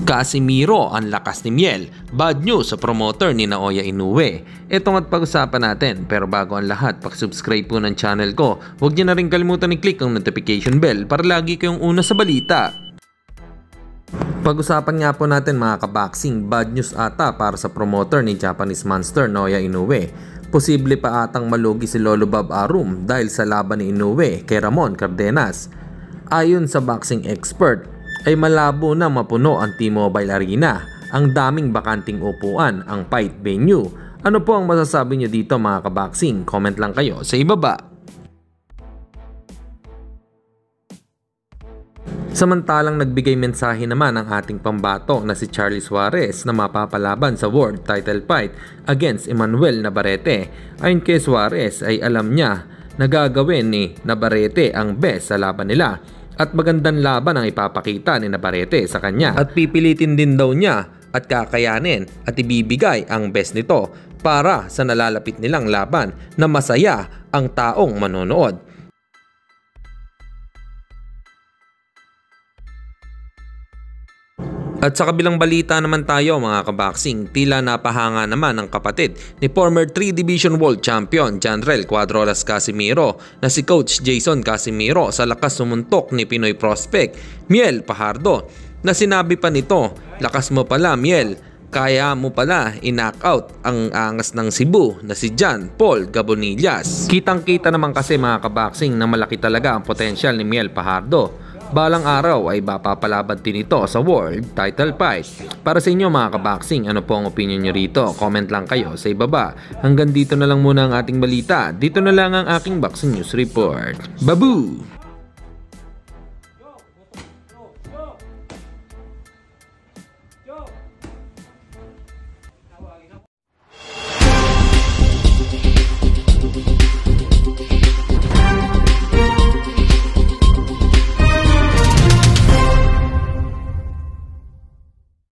Casimiro, ang lakas ni Miel. Bad news sa promoter ni Naoya Inoue. Ito nga't pag-usapan natin, pero bago ang lahat, subscribe po ng channel ko. Huwag niyo na rin kalimutan i-click ang notification bell para lagi kayong una sa balita. Pag-usapan nga po natin mga kaboxing, bad news ata para sa promoter ni Japanese Monster Naoya Inoue. Posible pa atang malugi si Lolo Bob Arum dahil sa laban ni Inoue kay Ramon Cardenas. Ayon sa boxing expert, ay malabo na mapuno ang T-Mobile Arena. Ang daming bakanting upuan ang fight venue. Ano po ang masasabi nyo dito mga kaboxing? Comment lang kayo sa ibaba. Samantalang nagbigay mensahe naman ang ating pambato na si Charlie Suarez na mapapalaban sa world title fight against Emmanuel Navarrete. Ayon kay Suarez ay alam niya na gagawin ni Navarrete ang best sa laban nila at magandang laban ang ipapakita ni Navarrete sa kanya at pipilitin din daw niya at kakayanin at ibibigay ang best nito para sa nalalapit nilang laban na masaya ang taong manonood. At sa kabilang balita naman tayo mga kaboxing, tila napahanga naman ang kapatid ni former 3 Division World Champion Janrel Cuadrolas Casimiro na si Coach Jason Casimiro sa lakas sumuntok ni Pinoy prospect Miel Fajardo na sinabi pa nito, "Lakas mo pala Miel, kaya mo pala i-knockout ang angas ng Cebu na si John Paul Gabonillas." Kitang-kita naman kasi mga kaboxing na malaki talaga ang potensyal ni Miel Fajardo. Balang araw ay mapapalaban din ito sa world title fight. Para sa inyo mga kaboxing, ano po ang opinion nyo rito? Comment lang kayo sa ibaba. Hanggang dito na lang muna ang ating balita. Dito na lang ang aking boxing news report. Babu!